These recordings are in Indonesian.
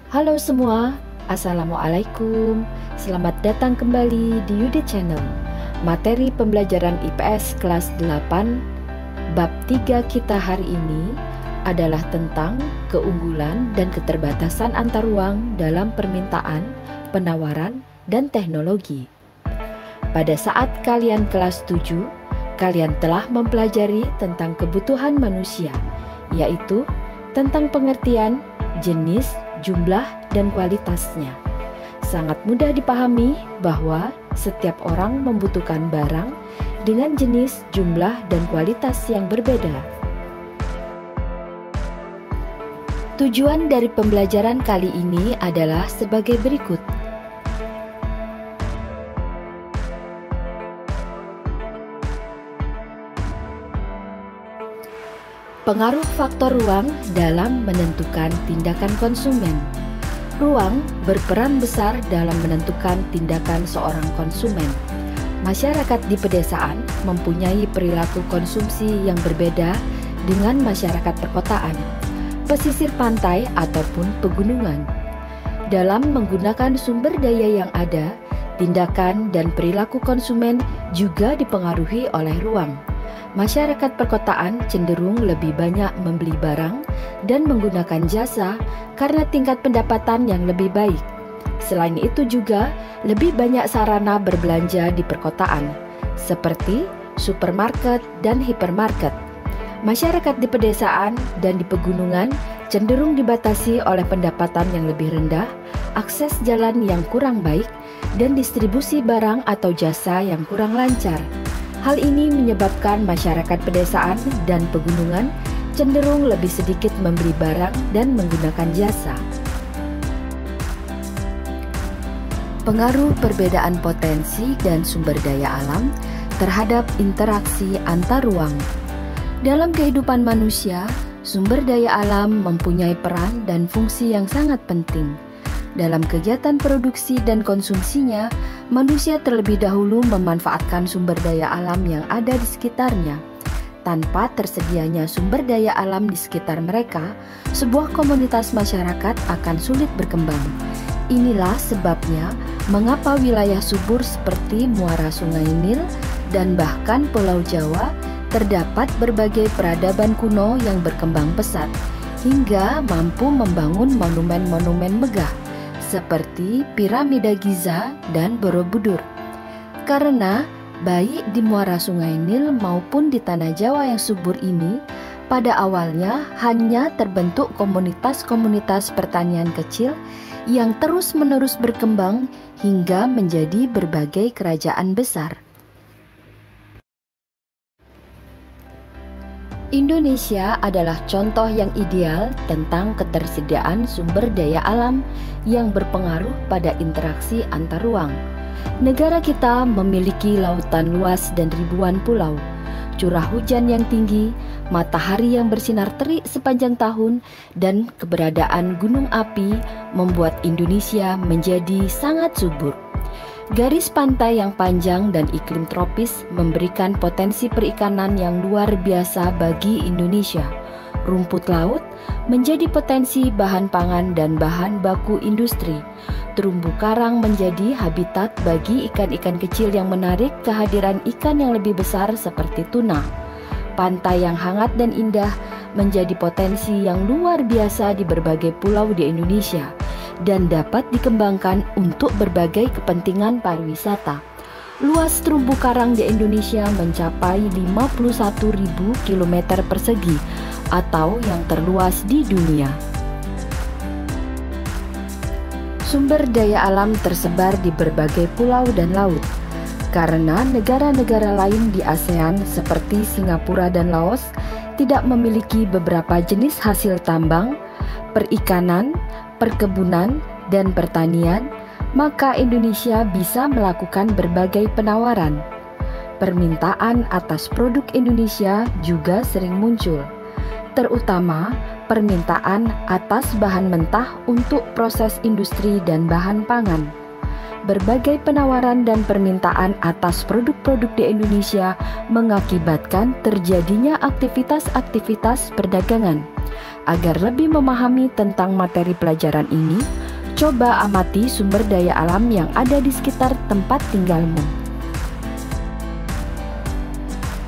Halo semua, Assalamualaikum. Selamat datang kembali di Yude Channel. Materi pembelajaran IPS kelas 8 Bab 3 kita hari ini adalah tentang keunggulan dan keterbatasan antar ruang dalam permintaan, penawaran, dan teknologi. Pada saat kalian kelas 7, kalian telah mempelajari tentang kebutuhan manusia, yaitu tentang pengertian, jenis, jumlah, dan kualitasnya. Sangat mudah dipahami bahwa setiap orang membutuhkan barang dengan jenis, jumlah, dan kualitas yang berbeda. Tujuan dari pembelajaran kali ini adalah sebagai berikut. Pengaruh faktor ruang dalam menentukan tindakan konsumen. Ruang berperan besar dalam menentukan tindakan seorang konsumen. Masyarakat di pedesaan mempunyai perilaku konsumsi yang berbeda dengan masyarakat perkotaan, pesisir pantai ataupun pegunungan. Dalam menggunakan sumber daya yang ada, tindakan dan perilaku konsumen juga dipengaruhi oleh ruang. Masyarakat perkotaan cenderung lebih banyak membeli barang dan menggunakan jasa karena tingkat pendapatan yang lebih baik. Selain itu juga lebih banyak sarana berbelanja di perkotaan, seperti supermarket dan hipermarket. Masyarakat di pedesaan dan di pegunungan cenderung dibatasi oleh pendapatan yang lebih rendah, akses jalan yang kurang baik, dan distribusi barang atau jasa yang kurang lancar. Hal ini menyebabkan masyarakat pedesaan dan pegunungan cenderung lebih sedikit membeli barang dan menggunakan jasa. Pengaruh perbedaan potensi dan sumber daya alam terhadap interaksi antar ruang. Dalam kehidupan manusia, sumber daya alam mempunyai peran dan fungsi yang sangat penting. Dalam kegiatan produksi dan konsumsinya, manusia terlebih dahulu memanfaatkan sumber daya alam yang ada di sekitarnya. Tanpa tersedianya sumber daya alam di sekitar mereka, sebuah komunitas masyarakat akan sulit berkembang. Inilah sebabnya mengapa wilayah subur seperti muara Sungai Nil dan bahkan Pulau Jawa terdapat berbagai peradaban kuno yang berkembang pesat, hingga mampu membangun monumen-monumen megah seperti piramida Giza dan Borobudur. Karena baik di muara Sungai Nil maupun di tanah Jawa yang subur ini, pada awalnya hanya terbentuk komunitas-komunitas pertanian kecil yang terus-menerus berkembang hingga menjadi berbagai kerajaan besar. Indonesia adalah contoh yang ideal tentang ketersediaan sumber daya alam yang berpengaruh pada interaksi antar ruang. Negara kita memiliki lautan luas dan ribuan pulau, curah hujan yang tinggi, matahari yang bersinar terik sepanjang tahun, dan keberadaan gunung api membuat Indonesia menjadi sangat subur. Garis pantai yang panjang dan iklim tropis memberikan potensi perikanan yang luar biasa bagi Indonesia. Rumput laut menjadi potensi bahan pangan dan bahan baku industri. Terumbu karang menjadi habitat bagi ikan-ikan kecil yang menarik kehadiran ikan yang lebih besar seperti tuna. Pantai yang hangat dan indah menjadi potensi yang luar biasa di berbagai pulau di Indonesia dan dapat dikembangkan untuk berbagai kepentingan pariwisata. Luas terumbu karang di Indonesia mencapai 51.000 km persegi atau yang terluas di dunia. Sumber daya alam tersebar di berbagai pulau dan laut. Karena negara-negara lain di ASEAN seperti Singapura dan Laos tidak memiliki beberapa jenis hasil tambang, perikanan, perkebunan, dan pertanian, maka Indonesia bisa melakukan berbagai penawaran. Permintaan atas produk Indonesia juga sering muncul, terutama permintaan atas bahan mentah untuk proses industri dan bahan pangan. berbagai penawaran dan permintaan atas produk-produk di Indonesia mengakibatkan terjadinya aktivitas-aktivitas perdagangan. Agar lebih memahami tentang materi pelajaran ini, coba amati sumber daya alam yang ada di sekitar tempat tinggalmu.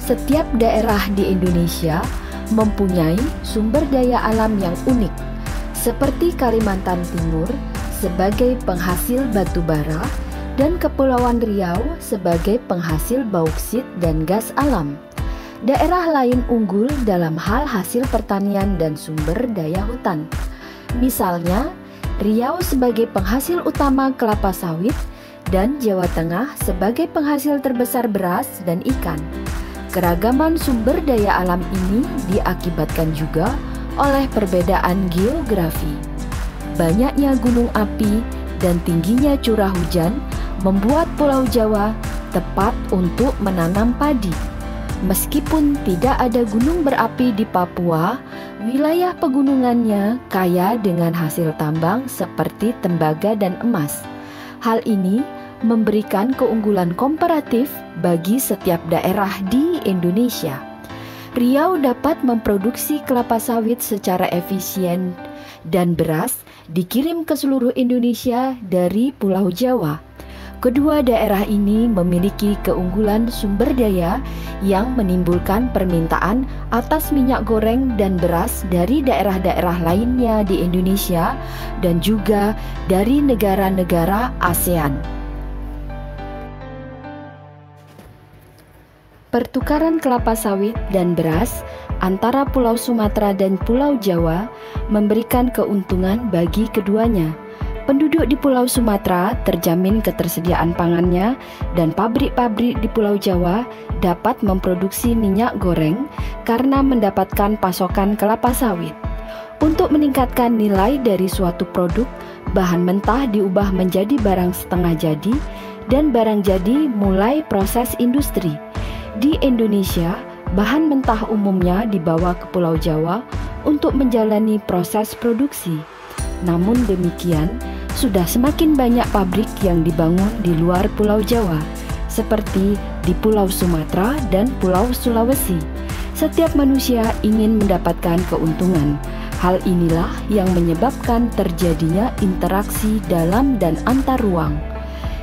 Setiap daerah di Indonesia mempunyai sumber daya alam yang unik, seperti Kalimantan Timur sebagai penghasil batu bara dan Kepulauan Riau sebagai penghasil bauksit dan gas alam. Daerah lain unggul dalam hal hasil pertanian dan sumber daya hutan. Misalnya, Riau sebagai penghasil utama kelapa sawit dan Jawa Tengah sebagai penghasil terbesar beras dan ikan. Keragaman sumber daya alam ini diakibatkan juga oleh perbedaan geografi. Banyaknya gunung api dan tingginya curah hujan membuat Pulau Jawa tepat untuk menanam padi. Meskipun tidak ada gunung berapi di Papua, wilayah pegunungannya kaya dengan hasil tambang seperti tembaga dan emas. Hal ini memberikan keunggulan komparatif bagi setiap daerah di Indonesia. Riau dapat memproduksi kelapa sawit secara efisien dan beras dikirim ke seluruh Indonesia dari Pulau Jawa. Kedua daerah ini memiliki keunggulan sumber daya yang menimbulkan permintaan atas minyak goreng dan beras dari daerah-daerah lainnya di Indonesia dan juga dari negara-negara ASEAN. Pertukaran kelapa sawit dan beras antara Pulau Sumatera dan Pulau Jawa memberikan keuntungan bagi keduanya. Penduduk di Pulau Sumatera terjamin ketersediaan pangannya dan pabrik-pabrik di Pulau Jawa dapat memproduksi minyak goreng karena mendapatkan pasokan kelapa sawit. Untuk meningkatkan nilai dari suatu produk, bahan mentah diubah menjadi barang setengah jadi dan barang jadi mulai proses industri. Di Indonesia, bahan mentah umumnya dibawa ke Pulau Jawa untuk menjalani proses produksi. Namun demikian, sudah semakin banyak pabrik yang dibangun di luar Pulau Jawa, seperti di Pulau Sumatera dan Pulau Sulawesi. Setiap manusia ingin mendapatkan keuntungan. Hal inilah yang menyebabkan terjadinya interaksi dalam dan antar ruang.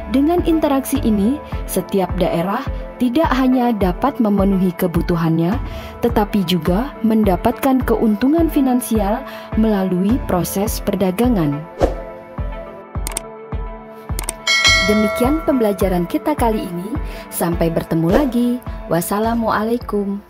Dengan interaksi ini, setiap daerah tidak hanya dapat memenuhi kebutuhannya, tetapi juga mendapatkan keuntungan finansial melalui proses perdagangan. Demikian pembelajaran kita kali ini. Sampai bertemu lagi. Wassalamualaikum.